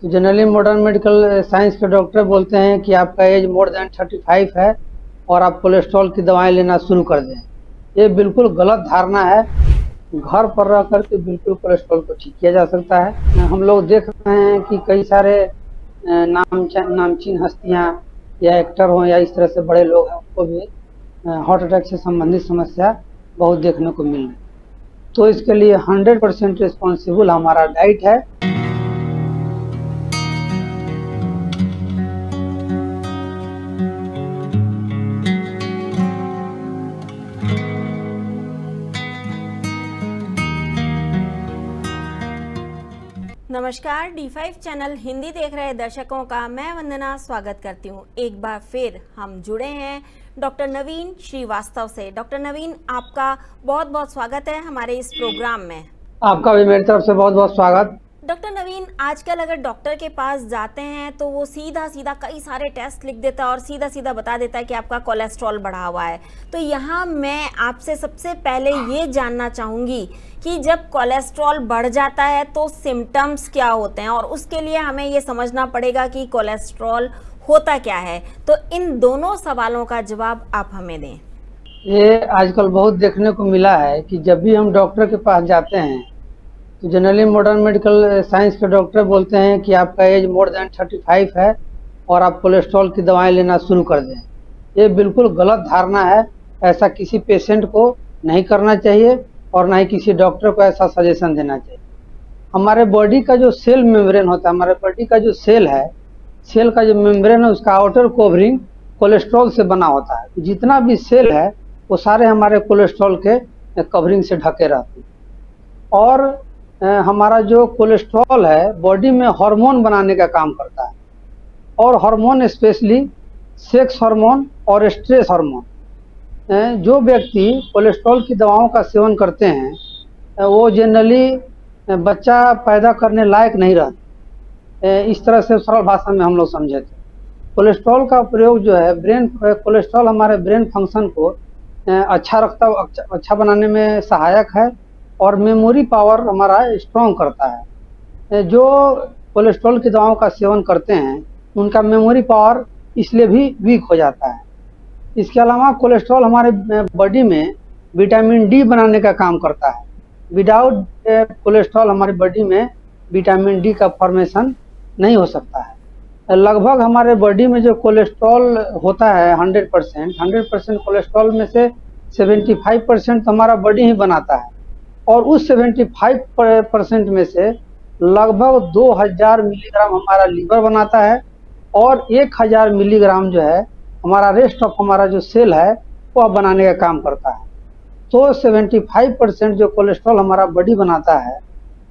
तो generally modern medical science के doctor बोलते हैं कि आपका एज मोर देन 35 है और आप कोलेस्ट्रॉल की दवाएं लेना शुरू कर दें। ये बिल्कुल गलत धारणा है। घर पर रह करके बिल्कुल कोलेस्ट्रॉल को ठीक किया जा सकता है। हम लोग देख रहे हैं कि कई सारे नामचीन हस्तियां या एक्टर हों या इस तरह से बड़े लोग हैं, उनको भी हार्ट अटैक से संबंधित समस्या बहुत देखने को मिल रही है। तो इसके लिए 100% रिस्पॉन्सिबल हमारा डाइट है। नमस्कार, D5 चैनल हिंदी देख रहे दर्शकों का मैं वंदना स्वागत करती हूँ। एक बार फिर हम जुड़े हैं डॉक्टर नवीन श्रीवास्तव से। डॉक्टर नवीन, आपका बहुत बहुत स्वागत है हमारे इस प्रोग्राम में। आपका भी मेरी तरफ से बहुत बहुत स्वागत। डॉक्टर नवीन, आजकल अगर डॉक्टर के पास जाते हैं तो वो सीधा सीधा कई सारे टेस्ट लिख देता है और सीधा सीधा बता देता है कि आपका कोलेस्ट्रॉल बढ़ा हुआ है। तो यहाँ मैं आपसे सबसे पहले ये जानना चाहूँगी कि जब कोलेस्ट्रॉल बढ़ जाता है तो सिम्टम्स क्या होते हैं, और उसके लिए हमें ये समझना पड़ेगा कि कोलेस्ट्रॉल होता क्या है। तो इन दोनों सवालों का जवाब आप हमें दें। ये आजकल बहुत देखने को मिला है कि जब भी हम डॉक्टर के पास जाते हैं तो जनरली मॉडर्न मेडिकल साइंस के डॉक्टर बोलते हैं कि आपका एज मोर देन 35 है और आप कोलेस्ट्रॉल की दवाएं लेना शुरू कर दें। ये बिल्कुल गलत धारणा है। ऐसा किसी पेशेंट को नहीं करना चाहिए और ना ही किसी डॉक्टर को ऐसा सजेशन देना चाहिए। हमारे बॉडी का जो सेल मेम्ब्रेन होता है, हमारे बॉडी का जो सेल है, सेल का जो मेम्ब्रेन है, उसका आउटर कवरिंग कोलेस्ट्रॉल से बना होता है। जितना भी सेल है वो सारे हमारे कोलेस्ट्रॉल के कवरिंग से ढके रहते हैं। और हमारा जो कोलेस्ट्रॉल है बॉडी में हार्मोन बनाने का काम करता है, और हार्मोन स्पेशली सेक्स हार्मोन और स्ट्रेस हार्मोन। जो व्यक्ति कोलेस्ट्रॉल की दवाओं का सेवन करते हैं वो जनरली बच्चा पैदा करने लायक नहीं रहते। इस तरह से सरल भाषा में हम लोग समझे थे। कोलेस्ट्रॉल का प्रयोग जो है कोलेस्ट्रॉल हमारे ब्रेन फंक्शन को अच्छा बनाने में सहायक है और मेमोरी पावर हमारा स्ट्रॉन्ग करता है। जो कोलेस्ट्रॉल की दवाओं का सेवन करते हैं उनका मेमोरी पावर इसलिए भी वीक हो जाता है। इसके अलावा कोलेस्ट्रॉल हमारे बॉडी में विटामिन डी बनाने का काम करता है। विदाउट कोलेस्ट्रॉल हमारी बॉडी में विटामिन डी का फॉर्मेशन नहीं हो सकता है। लगभग हमारे बॉडी में जो कोलेस्ट्रॉल होता है 100% कोलेस्ट्रॉल में से 75% हमारा बॉडी ही बनाता है, और उस 75% में से लगभग 2000 मिलीग्राम हमारा लीवर बनाता है और 1000 मिलीग्राम जो है हमारा रेस्ट ऑफ हमारा जो सेल है वो बनाने का काम करता है। तो 75% जो कोलेस्ट्रॉल हमारा बॉडी बनाता है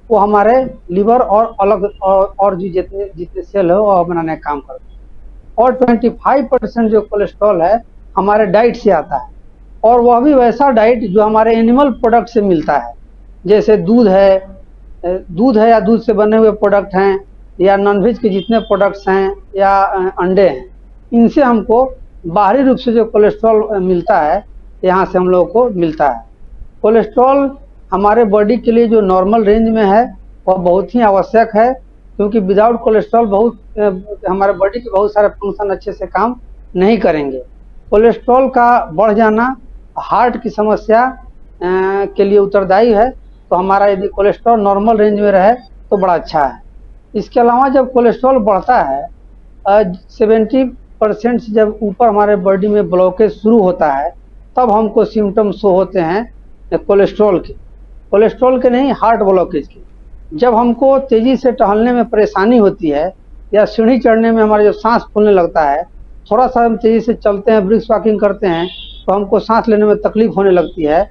वो हमारे लीवर और अलग और जितने सेल है वो बनाने का काम करता है। और 25% जो कोलेस्ट्रॉल है हमारे डाइट से आता है, और वह भी वैसा डाइट जो हमारे एनिमल प्रोडक्ट से मिलता है, जैसे दूध है या दूध से बने हुए प्रोडक्ट हैं, या नॉनवेज के जितने प्रोडक्ट्स हैं या अंडे हैं। इनसे हमको बाहरी रूप से जो कोलेस्ट्रॉल मिलता है यहाँ से हम लोगों को मिलता है। कोलेस्ट्रॉल हमारे बॉडी के लिए जो नॉर्मल रेंज में है वह बहुत ही आवश्यक है, क्योंकि विदाउट कोलेस्ट्रॉल हमारे बॉडी के बहुत सारे फंक्शन अच्छे से काम नहीं करेंगे। कोलेस्ट्रॉल का बढ़ जाना हार्ट की समस्या के लिए उत्तरदायी है। तो हमारा यदि कोलेस्ट्रॉल नॉर्मल रेंज में रहे तो बड़ा अच्छा है। इसके अलावा जब कोलेस्ट्रॉल बढ़ता है 70% से जब ऊपर हमारे बॉडी में ब्लॉकेज शुरू होता है तब हमको सिम्टम्स शो होते हैं कोलेस्ट्रॉल के नहीं, हार्ट ब्लॉकेज के। जब हमको तेज़ी से टहलने में परेशानी होती है या सीढ़ी चढ़ने में हमारा जो सांस फूलने लगता है, थोड़ा सा हम तेज़ी से चलते हैं, ब्रिस्क वॉकिंग करते हैं तो हमको सांस लेने में तकलीफ होने लगती है,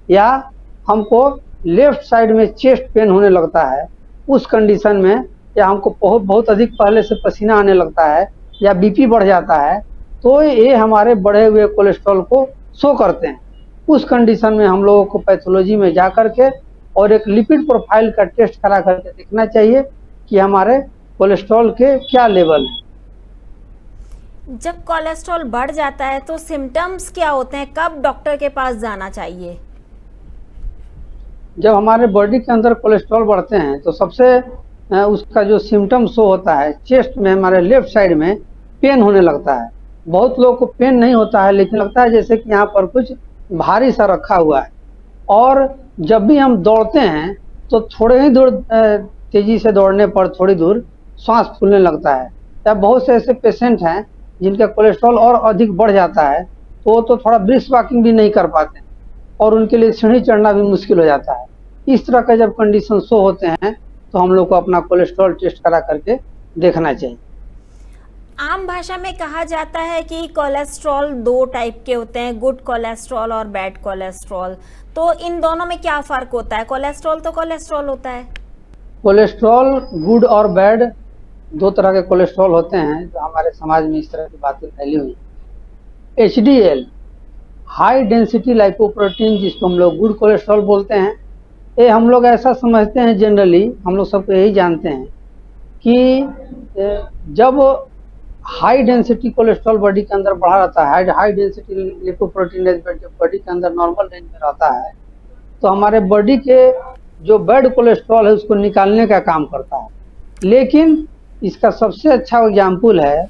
या हमको लेफ्ट साइड में चेस्ट पेन होने लगता है, उस कंडीशन में, या हमको बहुत अधिक पहले से पसीना आने लगता है या बीपी बढ़ जाता है, तो ये हमारे बढ़े हुए कोलेस्ट्रॉल को शो करते हैं। उस कंडीशन में हम लोगों को पैथोलॉजी में जा करके और एक लिपिड प्रोफाइल का टेस्ट करा करके देखना चाहिए कि हमारे कोलेस्ट्रॉल के क्या लेवल है। जब कोलेस्ट्रॉल बढ़ जाता है तो सिम्टम्स क्या होते हैं, कब डॉक्टर के पास जाना चाहिए? जब हमारे बॉडी के अंदर कोलेस्ट्रॉल बढ़ते हैं तो सबसे उसका जो सिम्टम शो होता है, चेस्ट में हमारे लेफ्ट साइड में पेन होने लगता है। बहुत लोगों को पेन नहीं होता है, लेकिन लगता है जैसे कि यहाँ पर कुछ भारी सा रखा हुआ है। और जब भी हम दौड़ते हैं तो थोड़े ही दूर तेजी से दौड़ने पर थोड़ी दूर सांस फूलने लगता है। या बहुत से ऐसे पेशेंट हैं जिनका कोलेस्ट्रॉल और अधिक बढ़ जाता है, तो वो तो थोड़ा ब्रिस्क वॉकिंग भी नहीं कर पाते और उनके लिए सीढ़ी चढ़ना भी मुश्किल हो जाता है। इस तरह का जब कंडीशन शो होते हैं तो हम लोग को अपना कोलेस्ट्रॉल टेस्ट करा करके देखना चाहिए। आम भाषा में कहा जाता है कि कोलेस्ट्रॉल 2 टाइप के होते हैं, गुड कोलेस्ट्रॉल और बैड कोलेस्ट्रॉल। तो इन दोनों में क्या फर्क होता है? कोलेस्ट्रॉल तो कोलेस्ट्रॉल होता है। कोलेस्ट्रॉल गुड और बैड 2 तरह के कोलेस्ट्रॉल होते हैं जो हमारे समाज में इस तरह की बातें फैली हुई। HDL हाई डेंसिटी लाइपोप्रोटीन, जिसको हम लोग गुड कोलेस्ट्रॉल बोलते हैं, ये हम लोग ऐसा समझते हैं, जनरली हम लोग सबको यही जानते हैं कि जब हाई डेंसिटी कोलेस्ट्रॉल बॉडी के अंदर बढ़ा रहता है, हाई डेंसिटी लिपोप्रोटीन जब बॉडी के अंदर नॉर्मल रेंज में रहता है, तो हमारे बॉडी के जो बैड कोलेस्ट्रॉल है उसको निकालने का काम करता है। लेकिन इसका सबसे अच्छा एग्जाम्पल है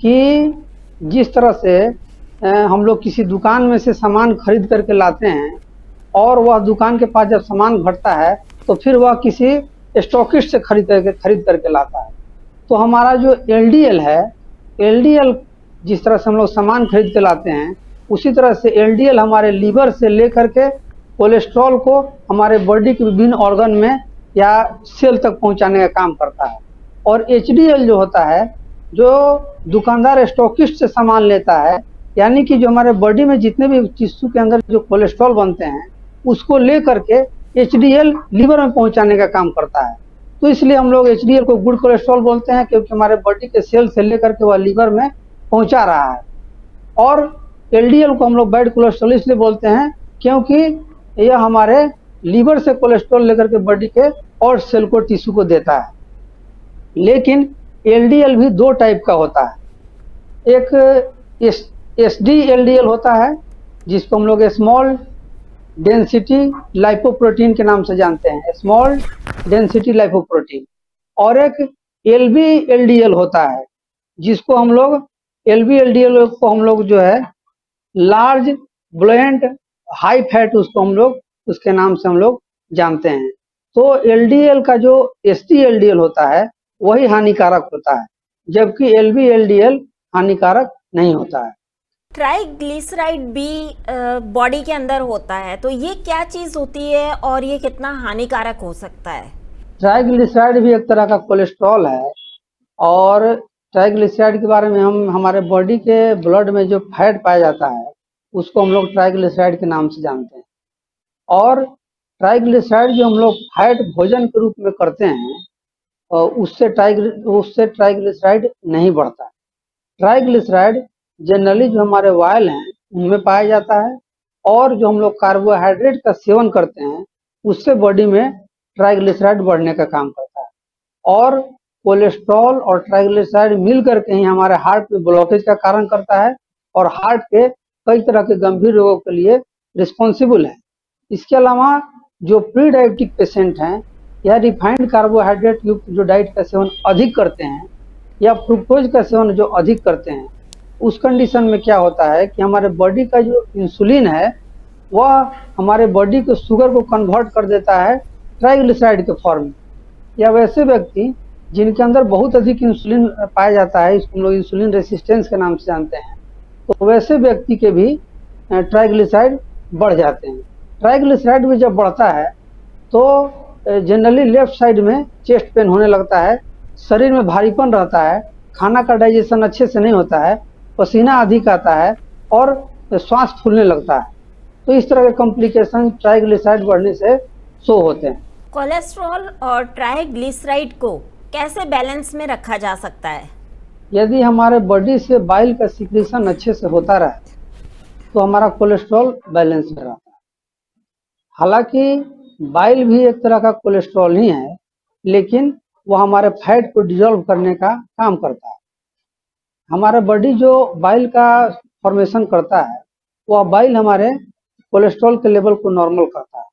कि जिस तरह से हम लोग किसी दुकान में से सामान खरीद करके लाते हैं और वह दुकान के पास जब सामान घटता है तो फिर वह किसी स्टॉकिस्ट से खरीद करके लाता है। तो हमारा जो LDL है, LDL जिस तरह से हम लोग सामान खरीद के लाते हैं, उसी तरह से LDL हमारे लीवर से लेकर के कोलेस्ट्रॉल को हमारे बॉडी के विभिन्न ऑर्गन में या सेल तक पहुंचाने का काम करता है। और HDL जो होता है, जो दुकानदार स्टॉकिस्ट से सामान लेता है, यानी कि जो हमारे बॉडी में जितने भी टिश्यू के अंदर जो कोलेस्ट्रॉल बनते हैं उसको ले करके HDL लीवर में पहुंचाने का काम करता है। तो इसलिए हम लोग HDL को गुड कोलेस्ट्रॉल बोलते हैं, क्योंकि हमारे बॉडी के सेल से लेकर के वह लीवर में पहुंचा रहा है। और LDL को हम लोग बैड कोलेस्ट्रॉल इसलिए बोलते हैं क्योंकि यह हमारे लीवर से कोलेस्ट्रॉल लेकर के बॉडी के और सेल को, टिश्यू को देता है। लेकिन LDL भी 2 टाइप का होता है। एक SD-LDL होता है, जिसको हम लोग स्मॉल डेंसिटी लाइपोप्रोटीन के नाम से जानते हैं, स्मॉल डेंसिटी लाइपोप्रोटीन। और एक LV-LDL होता है, जिसको हम लोग LV-LDL को हम लोग जो है लार्ज ब्लॉन्ट हाई फैट, उसको हम लोग उसके नाम से हम लोग जानते हैं। तो LDL का जो SD-LDL होता है वही हानिकारक होता है, जबकि LV-LDL हानिकारक नहीं होता है। ट्राइग्लिसराइड भी बॉडी के अंदर होता है, तो ये क्या चीज होती है और ये कितना हानिकारक हो सकता है? ट्राइग्लिसराइड भी एक तरह का कोलेस्ट्रॉल है। और ट्राइग्लिसराइड के बारे में हम हमारे बॉडी के ब्लड में जो फैट पाया जाता है उसको हम लोग ट्राइग्लिसराइड के नाम से जानते हैं। और ट्राइग्लिसराइड जो हम लोग फैट भोजन के रूप में करते हैं, उससे ट्राइग्लिसराइड नहीं बढ़ता। ट्राइग्लिसराइड जनरली जो हमारे ऑयल हैं उनमें पाया जाता है, और जो हम लोग कार्बोहाइड्रेट का सेवन करते हैं उससे बॉडी में ट्राइग्लिसराइड बढ़ने का काम करता है। और कोलेस्ट्रॉल और ट्राइग्लिसराइड मिल करके ही हमारे हार्ट में ब्लॉकेज का कारण करता है और हार्ट के कई तरह के गंभीर रोगों के लिए रिस्पॉन्सिबल है। इसके अलावा जो प्री डायबिटिक पेशेंट हैं या रिफाइंड कार्बोहाइड्रेट युक्त जो डाइट का सेवन अधिक करते हैं या फ्रुक्टोज का सेवन जो अधिक करते हैं, उस कंडीशन में क्या होता है कि हमारे बॉडी का जो इंसुलिन है वह हमारे बॉडी को शुगर को कन्वर्ट कर देता है ट्राइग्लिसराइड के फॉर्म में। या वैसे व्यक्ति जिनके अंदर बहुत अधिक इंसुलिन पाया जाता है, इसको हम लोग इंसुलिन रेसिस्टेंस के नाम से जानते हैं, तो वैसे व्यक्ति के भी ट्राइग्लिसराइड बढ़ जाते हैं। ट्राइग्लिसराइड भी जब बढ़ता है तो जनरली लेफ्ट साइड में चेस्ट पेन होने लगता है, शरीर में भारीपन रहता है, खाना का डाइजेशन अच्छे से नहीं होता है, पसीना अधिक आता है और श्वास फूलने लगता है। तो इस तरह के कॉम्प्लिकेशन ट्राइग्लिसराइड बढ़ने से शो होते हैं। कोलेस्ट्रॉल और ट्राइग्लिसराइड को कैसे बैलेंस में रखा जा सकता है? यदि हमारे बॉडी से बाइल का सिक्रीशन अच्छे से होता रहे तो हमारा कोलेस्ट्रॉल बैलेंस में रहता है। हालांकि बाइल भी एक तरह का कोलेस्ट्रॉल ही है, लेकिन वह हमारे फैट को डिजोल्व करने का काम करता है। हमारा बॉडी जो बाइल का फॉर्मेशन करता है वह बाइल हमारे कोलेस्ट्रॉल के लेवल को नॉर्मल करता है।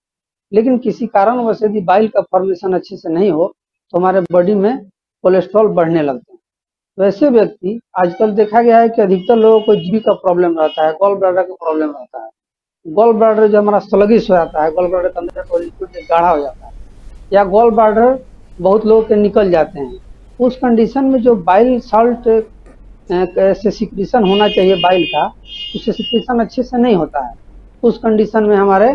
लेकिन किसी कारणवश यदि बाइल का फॉर्मेशन अच्छे से नहीं हो तो हमारे बॉडी में कोलेस्ट्रॉल बढ़ने लगते हैं। वैसे व्यक्ति आजकल देखा गया है कि अधिकतर लोगों को जीवी का प्रॉब्लम रहता है, गॉल ब्लैडर का प्रॉब्लम रहता है। गॉल ब्लैडर जो हमारा स्लगिश हो जाता है, गॉल ब्लैडर के अंदर का लिक्विड गाढ़ा हो जाता है, या गॉल ब्लैडर बहुत लोगों के निकल जाते हैं। उस कंडीशन में जो बाइल साल्ट से सिक्रीशन होना चाहिए बाइल का, उससे सिक्रीशन अच्छे से नहीं होता है। उस कंडीशन में हमारे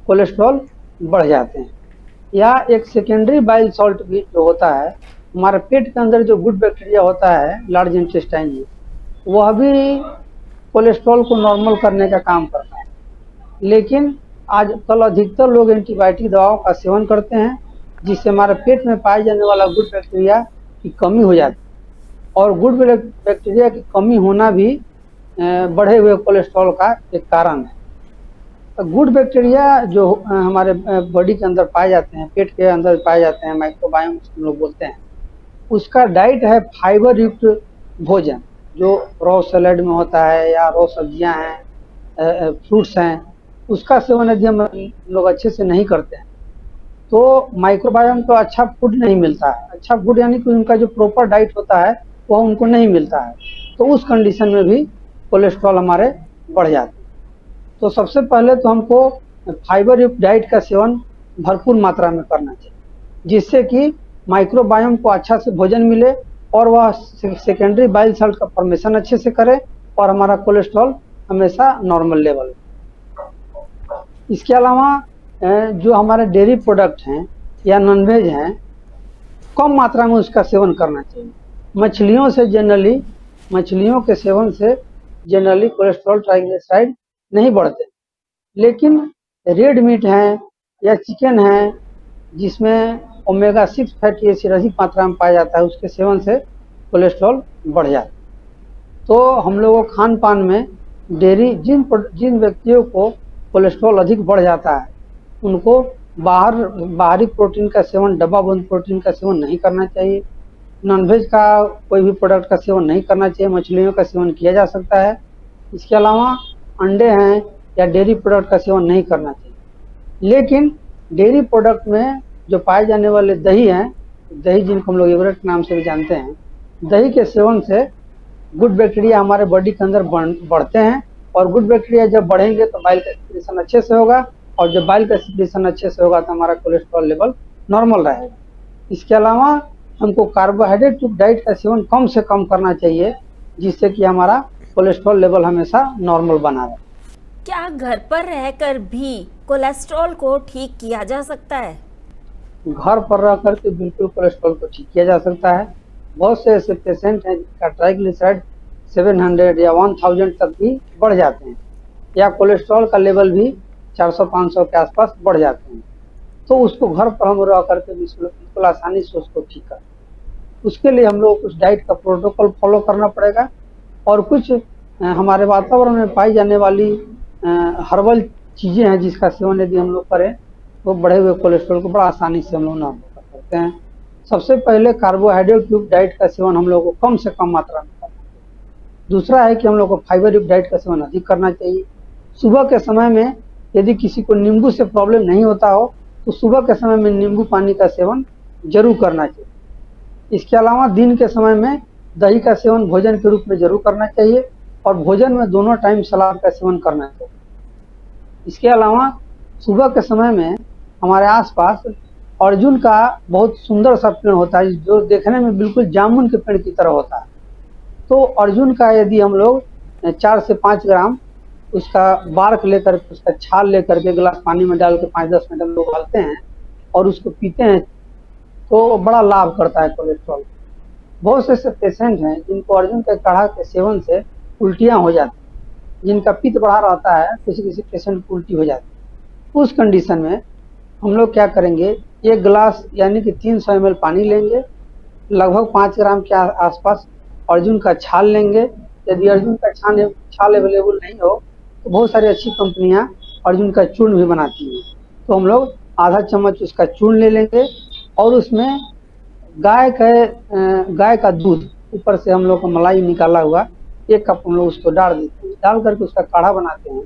कोलेस्ट्रॉल बढ़ जाते हैं। या एक सेकेंडरी बाइल सॉल्ट भी जो होता है, हमारे पेट के अंदर जो गुड बैक्टीरिया होता है लार्ज इंटेस्टाइन में, वह भी कोलेस्ट्रॉल को नॉर्मल करने का काम करता है। लेकिन आजकल अधिकतर लोग एंटीबायोटिक दवाओं का सेवन करते हैं, जिससे हमारे पेट में पाए जाने वाला गुड बैक्टीरिया की कमी हो जाती है। और गुड बैक्टीरिया की कमी होना भी बढ़े हुए कोलेस्ट्रॉल का एक कारण है। गुड बैक्टीरिया जो हमारे बॉडी के अंदर पाए जाते हैं, पेट के अंदर पाए जाते हैं, माइक्रोबायोम हम लोग बोलते हैं, उसका डाइट है फाइबर युक्त भोजन, जो रॉ सैलेड में होता है या रॉ सब्जियां हैं, फ्रूट्स हैं। उसका सेवन यदि हम लोग अच्छे से नहीं करते हैं तो माइक्रोबायोम को अच्छा फूड नहीं मिलता है। अच्छा फूड यानी कि उनका जो प्रॉपर डाइट होता है वह उनको नहीं मिलता है, तो उस कंडीशन में भी कोलेस्ट्रॉल हमारे बढ़ जाते हैं। तो सबसे पहले तो हमको फाइबर युक्त डाइट का सेवन भरपूर मात्रा में करना चाहिए, जिससे कि माइक्रोबायोम को अच्छा से भोजन मिले और वह सेकेंडरी बाइल साल्ट का फॉर्मेशन अच्छे से करे और हमारा कोलेस्ट्रॉल हमेशा नॉर्मल लेवल। इसके अलावा जो हमारे डेयरी प्रोडक्ट हैं या नॉनवेज हैं, कम मात्रा में उसका सेवन करना चाहिए। मछलियों के सेवन से जनरली कोलेस्ट्रॉल ट्राइग्लिसराइड नहीं बढ़ते, लेकिन रेड मीट है या चिकन है जिसमें ओमेगा 6 फैटी एसिड अधिक मात्रा में पाया जाता है, उसके सेवन से कोलेस्ट्रॉल बढ़ जाता है। तो हम लोगों को खान पान में डेयरी जिन व्यक्तियों को कोलेस्ट्रॉल अधिक बढ़ जाता है उनको बाहरी प्रोटीन का सेवन, डब्बा बंद प्रोटीन का सेवन नहीं करना चाहिए। नॉनवेज का कोई भी प्रोडक्ट का सेवन नहीं करना चाहिए, मछलियों का सेवन किया जा सकता है। इसके अलावा अंडे हैं या डेयरी प्रोडक्ट का सेवन नहीं करना चाहिए। लेकिन डेयरी प्रोडक्ट में जो पाए जाने वाले दही हैं, दही जिनको हम लोग एवरेट के नाम से भी जानते हैं, दही के सेवन से गुड बैक्टीरिया हमारे बॉडी के अंदर बढ़ते हैं, और गुड बैक्टीरिया जब बढ़ेंगे तो बाइल का सिक्रीशन अच्छे से होगा, और जब बाइल का सिक्रीशन अच्छे से होगा तो हमारा कोलेस्ट्रॉल लेवल नॉर्मल रहेगा। इसके अलावा हमको कार्बोहाइड्रेट युक्त डाइट का सेवन कम से कम करना चाहिए, जिससे कि हमारा कोलेस्ट्रॉल लेवल हमेशा नॉर्मल बना रहे। क्या घर पर रहकर भी कोलेस्ट्रॉल को ठीक किया जा सकता है? घर पर रह करके बिल्कुल कोलेस्ट्रॉल को ठीक किया जा सकता है। बहुत से ऐसे पेशेंट हैं जिनका ट्राइग्लिसराइड 700 या 1000 तक भी बढ़ जाते हैं, या कोलेस्ट्रॉल का लेवल भी 400-500 के आसपास बढ़ जाते हैं। तो उसको घर पर हम रह करके बिल्कुल आसानी से उसको ठीक कर, उसके लिए हम लोग कुछ डाइट का प्रोटोकॉल फॉलो करना पड़ेगा, और कुछ हमारे वातावरण में पाई जाने वाली हर्बल चीज़ें हैं जिसका सेवन यदि हम लोग करें तो बढ़े हुए कोलेस्ट्रॉल को बड़ा आसानी से हम लोग नॉर्मल कर सकते हैं। सबसे पहले कार्बोहाइड्रेट युक्त डाइट का सेवन हम लोग को कम से कम मात्रा में करना चाहिए। दूसरा है कि हम लोग को फाइबर युक्त डाइट का सेवन अधिक करना चाहिए। सुबह के समय में यदि किसी को नींबू से प्रॉब्लम नहीं होता हो तो सुबह के समय में नींबू पानी का सेवन जरूर करना चाहिए। इसके अलावा दिन के समय में दही का सेवन भोजन के रूप में जरूर करना चाहिए, और भोजन में दोनों टाइम सलाद का सेवन करना चाहिए। इसके अलावा सुबह के समय में हमारे आसपास अर्जुन का बहुत सुंदर सा पेड़ होता है, जो देखने में बिल्कुल जामुन के पेड़ की तरह होता है। तो अर्जुन का यदि हम लोग 4 से 5 ग्राम उसका बार्क लेकर के, उसका छाल लेकर के गिलास पानी में डाल के 5-10 मिनट हम लोग उबालते हैं और उसको पीते हैं तो बड़ा लाभ करता है कोलेस्ट्रॉल। बहुत से ऐसे पेशेंट हैं जिनको अर्जुन के काढ़ा के सेवन से उल्टियाँ हो जाती हैं, जिनका पित्त बढ़ा रहता है, किसी पेशेंट को उल्टी हो जाती है। उस कंडीशन में हम लोग क्या करेंगे, 1 गिलास यानी कि 300 ml पानी लेंगे, लगभग 5 ग्राम के आसपास अर्जुन का छाल लेंगे। यदि अर्जुन का छाल अवेलेबल नहीं हो तो बहुत सारी अच्छी कंपनियां अर्जुन का चूर्ण भी बनाती हैं, तो हम लोग आधा चम्मच उसका चूर्ण ले लेंगे, और उसमें गाय का दूध ऊपर से हम लोग को मलाई निकाला हुआ 1 कप हम लोग उसको डाल देते हैं। डाल करके उसका काढ़ा बनाते हैं,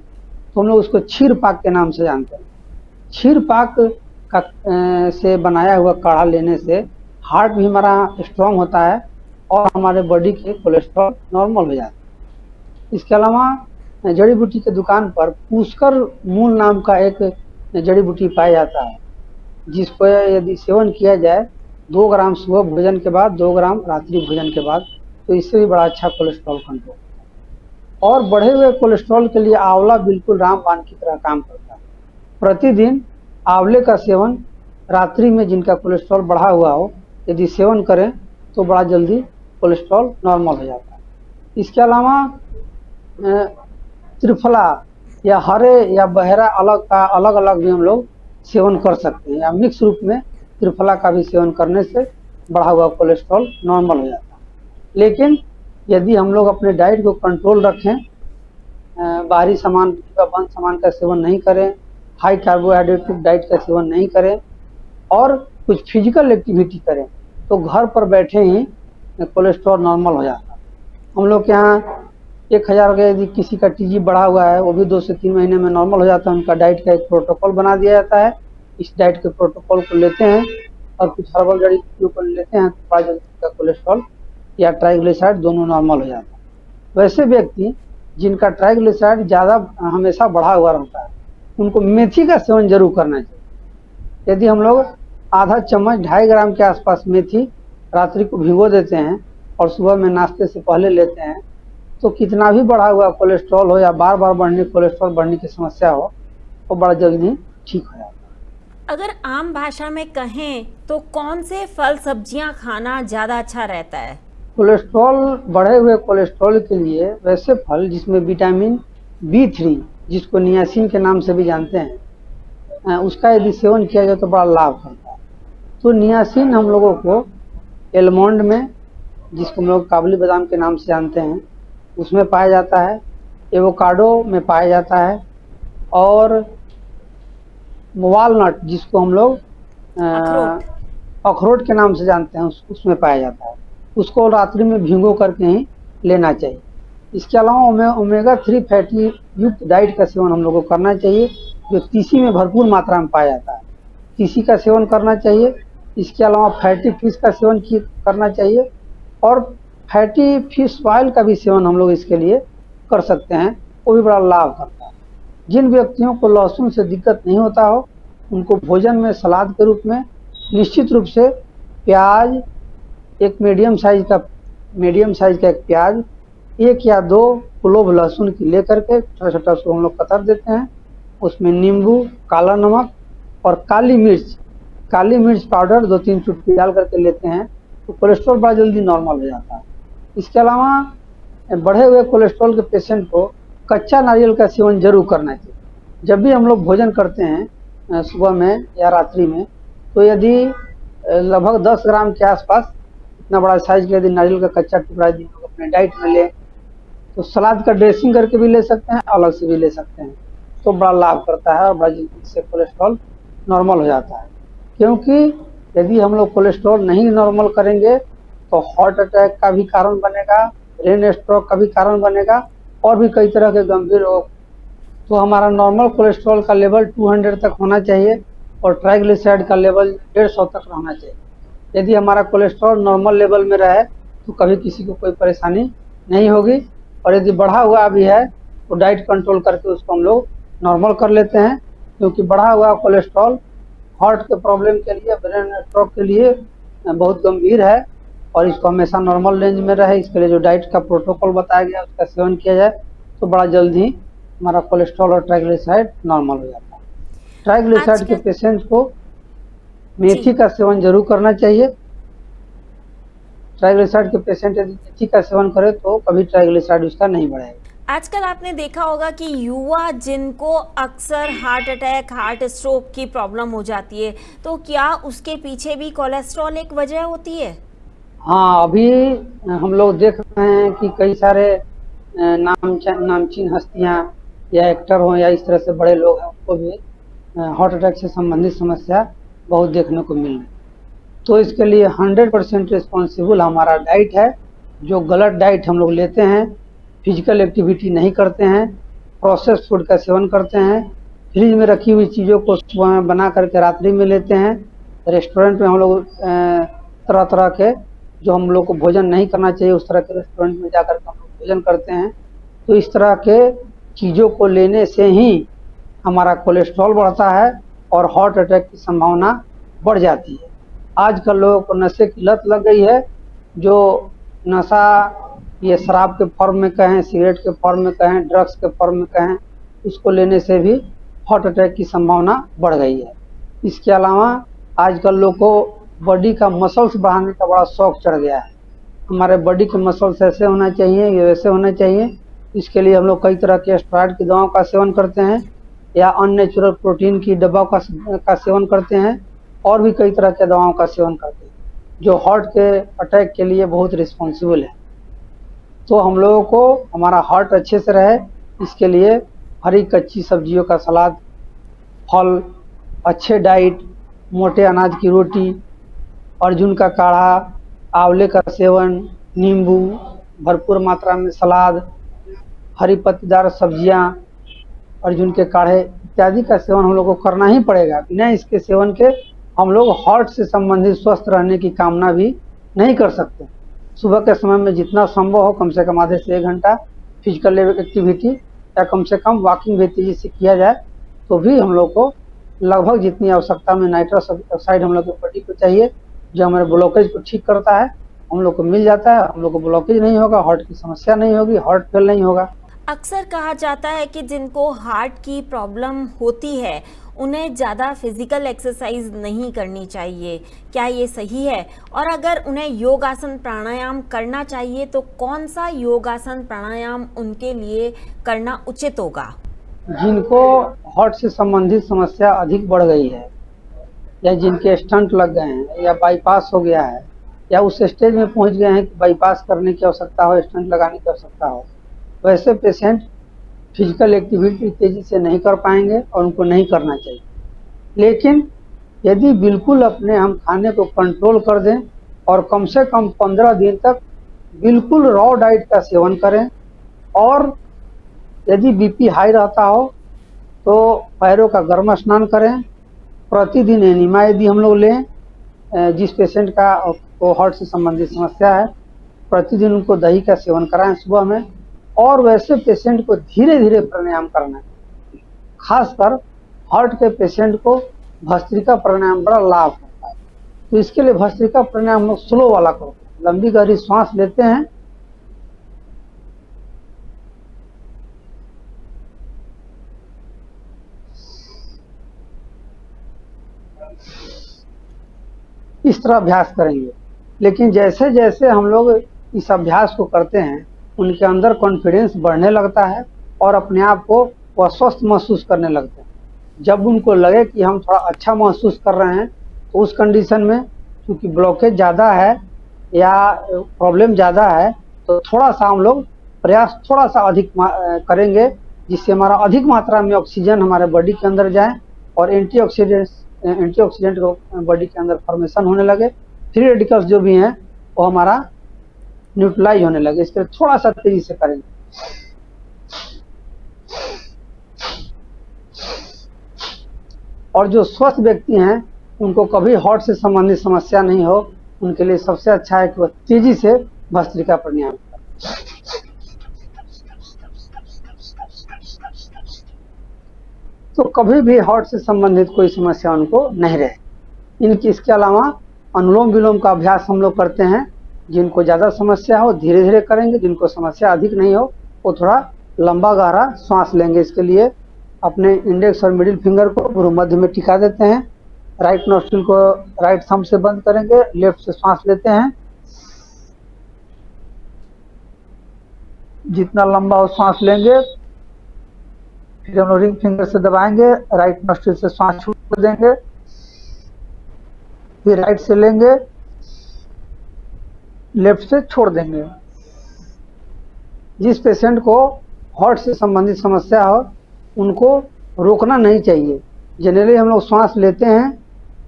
तो हम लोग उसको क्षीर पाक के नाम से जानते हैं। क्षीर पाक का से बनाया हुआ काढ़ा लेने से हार्ट भी हमारा स्ट्रांग होता है और हमारे बॉडी के कोलेस्ट्रॉल नॉर्मल हो जाता है। इसके अलावा जड़ी बूटी के दुकान पर पुष्कर मूल नाम का एक जड़ी बूटी पाया जाता है, जिसको यदि सेवन किया जाए 2 ग्राम सुबह भोजन के बाद, 2 ग्राम रात्रि भोजन के बाद, तो इससे भी बड़ा अच्छा कोलेस्ट्रॉल कंट्रोल। और बढ़े हुए कोलेस्ट्रॉल के लिए आंवला बिल्कुल रामबाण की तरह काम करता है। प्रतिदिन आंवले का सेवन रात्रि में जिनका कोलेस्ट्रॉल बढ़ा हुआ हो यदि सेवन करें तो बड़ा जल्दी कोलेस्ट्रॉल नॉर्मल हो जाता है। इसके अलावा त्रिफला या हरे या बहरा अलग अलग भी हम लोग सेवन कर सकते हैं, या मिक्स रूप में त्रिफला का भी सेवन करने से बढ़ा हुआ कोलेस्ट्रॉल नॉर्मल हो जाता है। लेकिन यदि हम लोग अपने डाइट को कंट्रोल रखें, बाहरी सामान या बंद सामान का सेवन नहीं करें, हाई कार्बोहाइड्रेट डाइट का सेवन नहीं करें और कुछ फिजिकल एक्टिविटी करें, तो घर पर बैठे ही कोलेस्ट्रॉल नॉर्मल हो जाता है। हम लोग के यहाँ 1000 का यदि किसी का टीजी बढ़ा हुआ है, वो भी 2 से 3 महीने में नॉर्मल हो जाता है। उनका डाइट का एक प्रोटोकॉल बना दिया जाता है। इस डाइट के प्रोटोकॉल को लेते हैं और कुछ हर्बल जड़ी बूटियों को लेते हैं, तो का कोलेस्ट्रॉल या ट्राइग्लिसराइड दोनों नॉर्मल हो जाता है। वैसे व्यक्ति जिनका ट्राइग्लिसराइड ज़्यादा हमेशा बढ़ा हुआ रहता है, उनको मेथी का सेवन जरूर करना चाहिए। यदि हम लोग आधा चम्मच 2.5 ग्राम के आसपास मेथी रात्रि को भिगो देते हैं और सुबह में नाश्ते से पहले लेते हैं, तो कितना भी बढ़ा हुआ कोलेस्ट्रॉल हो या बार बार कोलेस्ट्रॉल बढ़ने की समस्या हो, वो बड़ा जल्दी ठीक हो जाता है। अगर आम भाषा में कहें तो कौन से फल सब्जियां खाना ज़्यादा अच्छा रहता है? कोलेस्ट्रॉल बढ़े हुए कोलेस्ट्रॉल के लिए वैसे फल जिसमें विटामिन B3, जिसको नियासिन के नाम से भी जानते हैं, उसका यदि सेवन किया जाए तो बड़ा लाभ करता है। तो नियासिन हम लोगों को एलमंड में, जिसको हम लोग काबुली बादाम के नाम से जानते हैं, उसमें पाया जाता है, एवोकाडो में पाया जाता है, और वालनट जिसको हम लोग अखरोट के नाम से जानते हैं, उसमें पाया जाता है। उसको रात्रि में भिगो करके ही लेना चाहिए। इसके अलावा ओमेगा 3 फैटी युक्त डाइट का सेवन हम लोगों को करना चाहिए, जो तीसी में भरपूर मात्रा में पाया जाता है। तीसी का सेवन करना चाहिए। इसके अलावा फैटी फिश का सेवन करना चाहिए, और फैटी फिश ऑयल का भी सेवन हम लोग इसके लिए कर सकते हैं, वो भी बड़ा लाभ करता है। जिन व्यक्तियों को लहसुन से दिक्कत नहीं होता हो, उनको भोजन में सलाद के रूप में निश्चित रूप से प्याज, एक मीडियम साइज का एक प्याज, 1 या 2 क्लोव लहसुन की लेकर के छोटा छोटा उसको हम लोग कतर देते हैं। उसमें नींबू, काला नमक और काली मिर्च पाउडर 2-3 चुटकी डाल करके लेते हैं, तो कोलेस्ट्रॉल बड़ा जल्दी नॉर्मल हो जाता है। इसके अलावा बढ़े हुए कोलेस्ट्रॉल के पेशेंट को कच्चा नारियल का सेवन जरूर करना चाहिए। जब भी हम लोग भोजन करते हैं सुबह में या रात्रि में, तो यदि लगभग 10 ग्राम के आसपास इतना बड़ा साइज का यदि नारियल का कच्चा टुकड़ा यदि लोग अपने डाइट में ले, तो सलाद का ड्रेसिंग करके भी ले सकते हैं, अलग से भी ले सकते हैं, तो बड़ा लाभ करता है और बड़ा जल्दी से कोलेस्ट्रॉल नॉर्मल हो जाता है। क्योंकि यदि हम लोग कोलेस्ट्रॉल नहीं नॉर्मल करेंगे तो हार्ट अटैक का भी कारण बनेगा, ब्रेन स्ट्रोक का भी कारण बनेगा, और भी कई तरह के गंभीर रोग। तो हमारा नॉर्मल कोलेस्ट्रॉल का लेवल 200 तक होना चाहिए और ट्राइग्लिसराइड का लेवल 150 तक रहना चाहिए। यदि हमारा कोलेस्ट्रॉल नॉर्मल लेवल में रहे तो कभी किसी को कोई परेशानी नहीं होगी, और यदि बढ़ा हुआ भी है तो डाइट कंट्रोल करके उसको हम लोग नॉर्मल कर लेते हैं। क्योंकि बढ़ा हुआ कोलेस्ट्रॉल हार्ट के प्रॉब्लम के लिए, ब्रेन स्ट्रोक के लिए बहुत गंभीर है, और इसको हमेशा नॉर्मल रेंज में रहे, इसके लिए जो डाइट का प्रोटोकॉल बताया गया उसका सेवन किया जाए तो बड़ा जल्दी हमारा कोलेस्ट्रॉल और ट्राइग्लिसराइड नॉर्मल हो जाता है। ट्राइग्लिसराइड के पेशेंट को मेथी का सेवन जरूर करना चाहिए। ट्राइग्लिसराइड के पेशेंट यदि मेथी का सेवन करे तो कभी ट्राइग्लिसराइड उसका नहीं बढ़ेगा। आजकल आपने देखा होगा कि युवा जिनको अक्सर हार्ट अटैक, हार्ट स्ट्रोक की प्रॉब्लम हो जाती है, तो क्या उसके पीछे भी कोलेस्ट्रॉल एक वजह होती है? हाँ, अभी हम लोग देख रहे हैं कि कई सारे नामचीन हस्तियां या एक्टर हो या इस तरह से बड़े लोग हैं, उनको भी हार्ट अटैक से संबंधित समस्या बहुत देखने को मिल रही है। तो इसके लिए 100% रिस्पॉन्सिबल हमारा डाइट है। जो गलत डाइट हम लोग लेते हैं, फिजिकल एक्टिविटी नहीं करते हैं, प्रोसेस फूड का सेवन करते हैं, फ्रिज में रखी हुई चीज़ों को सुबह में बना करके रात्रि में लेते हैं, रेस्टोरेंट में हम लोग तरह तरह के जो हम लोग को भोजन नहीं करना चाहिए उस तरह के रेस्टोरेंट में जाकर के हम लोग भोजन करते हैं। तो इस तरह के चीज़ों को लेने से ही हमारा कोलेस्ट्रॉल बढ़ता है और हार्ट अटैक की संभावना बढ़ जाती है। आजकल लोगों को नशे की लत लग गई है। जो नशा ये शराब के फॉर्म में कहें, सिगरेट के फॉर्म में कहें, ड्रग्स के फॉर्म में कहें, इसको लेने से भी हार्ट अटैक की संभावना बढ़ गई है। इसके अलावा आजकल लोग को बॉडी का मसल्स बढ़ाने का बड़ा शौक चढ़ गया है। हमारे बॉडी के मसल्स ऐसे होना चाहिए, ये वैसे होना चाहिए। इसके लिए हम लोग कई तरह के स्टेरॉइड की दवाओं का सेवन करते हैं या अननेचुरल प्रोटीन की दवाओं का सेवन करते हैं और भी कई तरह के दवाओं का सेवन करते हैं जो हार्ट के अटैक के लिए बहुत रिस्पॉन्सिबल है। तो हम लोगों को हमारा हार्ट अच्छे से रहे इसके लिए हरी कच्ची सब्जियों का सलाद, फल, अच्छे डाइट, मोटे अनाज की रोटी, अर्जुन का काढ़ा, आंवले का सेवन, नींबू, भरपूर मात्रा में सलाद, हरी पत्तेदार सब्जियां, अर्जुन के काढ़े इत्यादि का सेवन हम लोग को करना ही पड़ेगा। बिना इसके सेवन के हम लोग हार्ट से संबंधित स्वस्थ रहने की कामना भी नहीं कर सकते। सुबह के समय में जितना संभव हो कम से कम आधे से 1 घंटा फिजिकल एक्टिविटी या कम से कम वॉकिंग भी तेजी से किया जाए तो भी हम लोग को लगभग जितनी आवश्यकता में नाइट्रस ऑक्साइड हम लोग की बॉडी को चाहिए जो हमारे ब्लॉकेज को ठीक करता है हम लोग को मिल जाता है। हम लोग को ब्लॉकेज नहीं होगा, हार्ट की समस्या नहीं होगी, हार्ट फेल नहीं होगा। अक्सर कहा जाता है कि जिनको हार्ट की प्रॉब्लम होती है उन्हें ज़्यादा फिजिकल एक्सरसाइज नहीं करनी चाहिए, क्या ये सही है? और अगर उन्हें योगासन प्राणायाम करना चाहिए तो कौन सा योगासन प्राणायाम उनके लिए करना उचित होगा? जिनको हार्ट से संबंधित समस्या अधिक बढ़ गई है या जिनके स्टंट लग गए हैं या बाईपास हो गया है या उस स्टेज में पहुंच गए हैं कि बाईपास करने की आवश्यकता हो, स्टंट लगाने की आवश्यकता हो, वैसे पेशेंट फिजिकल एक्टिविटी तेजी से नहीं कर पाएंगे और उनको नहीं करना चाहिए। लेकिन यदि बिल्कुल अपने हम खाने को कंट्रोल कर दें और कम से कम 15 दिन तक बिल्कुल रॉ डाइट का सेवन करें और यदि बीपी हाई रहता हो तो पैरों का गर्म स्नान करें, प्रतिदिन एनिमा यदि हम लोग लें, जिस पेशेंट का को हार्ट से संबंधित समस्या है प्रतिदिन उनको दही का सेवन कराएं सुबह में। और वैसे पेशेंट को धीरे धीरे प्राणायाम करना है। खासकर हार्ट के पेशेंट को भस्त्रिका प्राणायाम बड़ा लाभ होता है। तो इसके लिए भस्त्रिका प्राणायाम हम लोग स्लो वाला करते हैं। लंबी गहरी सांस लेते हैं, इस तरह अभ्यास करेंगे। लेकिन जैसे जैसे हम लोग इस अभ्यास को करते हैं उनके अंदर कॉन्फिडेंस बढ़ने लगता है और अपने आप को वह स्वस्थ महसूस करने लगते हैं। जब उनको लगे कि हम थोड़ा अच्छा महसूस कर रहे हैं तो उस कंडीशन में क्योंकि ब्लॉकेज ज़्यादा है या प्रॉब्लम ज़्यादा है तो थोड़ा सा हम लोग प्रयास थोड़ा सा अधिक करेंगे जिससे हमारा अधिक मात्रा में ऑक्सीजन हमारे बॉडी के अंदर जाए और एंटीऑक्सीडेंट को बॉडी के अंदर फॉर्मेशन होने लगे। फ्री रेडिकल्स जो भी हैं वो हमारा न्यूट्रलाइज होने लगे। इसके लिए थोड़ा सा तेजी से करेंगे। और जो स्वस्थ व्यक्ति हैं उनको कभी हार्ट से संबंधित समस्या नहीं हो, उनके लिए सबसे अच्छा है कि वह तेजी से भस्त्रिका प्राणायाम करें। तो कभी भी हार्ट से संबंधित कोई समस्या उनको नहीं रहे। इसके अलावा अनुलोम विलोम का अभ्यास हम लोग करते हैं। जिनको ज़्यादा समस्या हो धीरे धीरे करेंगे, जिनको समस्या अधिक नहीं हो वो थोड़ा लंबा गहरा सांस लेंगे। इसके लिए अपने इंडेक्स और मिडिल फिंगर को भ्रू मध्य में टिका देते हैं, राइट नोस्ट्रिल को राइट थंब से बंद करेंगे, लेफ्ट से सांस लेते हैं। जितना लंबा हो सांस लेंगे, फिर हम लोग रिंग फिंगर से दबाएंगे, राइट नोस्ट्रिल से सांस छोड़ देंगे, फिर राइट से लेंगे, लेफ्ट से छोड़ देंगे। जिस पेशेंट को हार्ट से संबंधित समस्या हो उनको रोकना नहीं चाहिए। जनरली हम लोग श्वास लेते हैं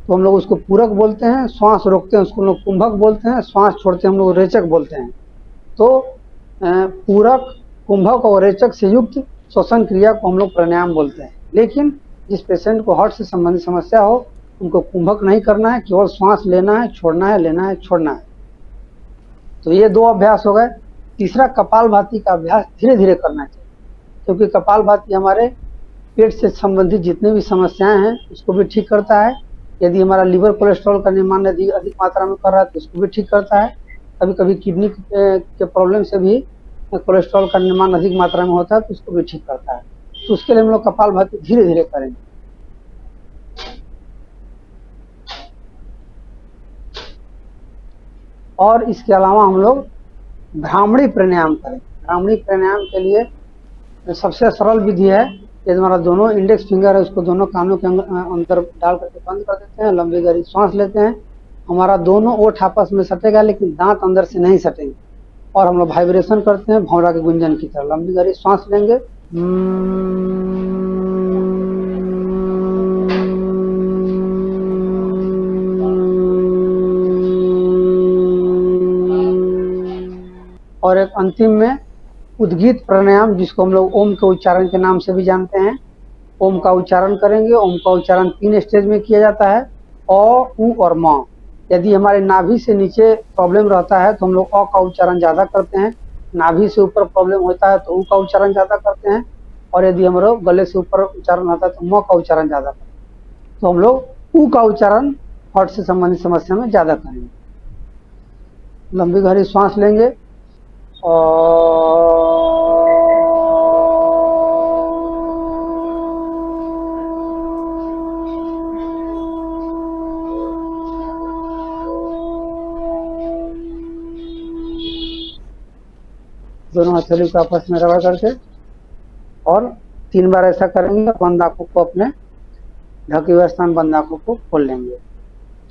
तो हम लोग उसको पूरक बोलते हैं, श्वास रोकते हैं उसको हम लोग कुंभक बोलते हैं, श्वास छोड़ते हैं हम लोग रेचक बोलते हैं। तो पूरक, कुंभक और रेचक से युक्त श्वसन क्रिया को हम लोग प्राणायाम बोलते हैं। लेकिन जिस पेशेंट को हार्ट से संबंधित समस्या हो उनको कुंभक नहीं करना है, केवल श्वास लेना है, छोड़ना है, लेना है, छोड़ना है। तो ये 2 अभ्यास हो गए। तीसरा कपालभाति का अभ्यास धीरे धीरे करना चाहिए, क्योंकि कपालभाति हमारे पेट से संबंधित जितनी भी समस्याएं हैं उसको भी ठीक करता है। यदि हमारा लिवर कोलेस्ट्रॉल का निर्माण यदि अधिक मात्रा में कर रहा है तो उसको भी ठीक करता है। कभी कभी किडनी के प्रॉब्लम से भी कोलेस्ट्रॉल का निर्माण अधिक मात्रा में होता है तो उसको भी ठीक करता है। तो उसके लिए हम लोग कपालभाति धीरे धीरे करेंगे। और इसके अलावा हम लोग भ्रामरी प्राणायाम करें। भ्रामरी प्राणायाम के लिए सबसे सरल विधि है, ये हमारा दोनों इंडेक्स फिंगर है उसको दोनों कानों के अंदर डाल करके बंद कर देते हैं, लंबी गहरी सांस लेते हैं। हमारा दोनों ओठ आपस में सटेगा लेकिन दांत अंदर से नहीं सटेंगे, और हम लोग वाइब्रेशन करते हैं भौरा के गुंजन की तरह। लंबी गहरी सांस लेंगे, और एक अंतिम में उद्गीत प्राणायाम जिसको हम लोग ओम के उच्चारण के नाम से भी जानते हैं। ओम का उच्चारण करेंगे। ओम का उच्चारण 3 स्टेज में किया जाता है, अ, उ और म। यदि हमारे नाभि से नीचे प्रॉब्लम रहता है तो हम लोग अ का उच्चारण ज़्यादा करते हैं, नाभि से ऊपर प्रॉब्लम होता है तो उ का उच्चारण ज़्यादा करते हैं, और यदि हमारे गले से ऊपर उच्चारण होता है तो म का उच्चारण ज़्यादा करते हैं। तो हम लोग उ का उच्चारण हार्ट से संबंधित समस्या में ज़्यादा करेंगे। लंबी गहरी सांस लेंगे दोनों हथेली को आपस में रगड़ करके, और 3 बार ऐसा करेंगे। बंद आंखों को अपने ढके हुए स्थान बंद आंखों को खोल लेंगे।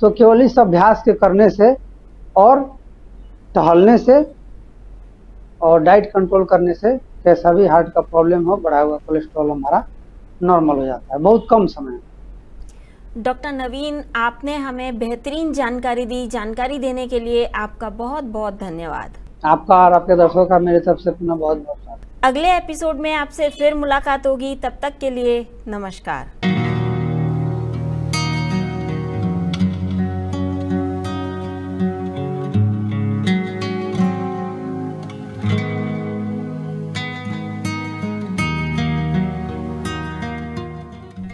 तो केवल इस अभ्यास के करने से और टहलने से और डाइट कंट्रोल करने से कैसा भी हार्ट का प्रॉब्लम हो, बढ़ा हुआ कोलेस्ट्रॉल हमारा नॉर्मल हो जाता है बहुत कम समय में। डॉक्टर नवीन, आपने हमें बेहतरीन जानकारी दी। जानकारी देने के लिए आपका बहुत बहुत धन्यवाद। आपका और आपके दर्शकों का मेरे तरफ से पुनः बहुत बहुत स्वागत। अगले एपिसोड में आपसे फिर मुलाकात होगी, तब तक के लिए नमस्कार।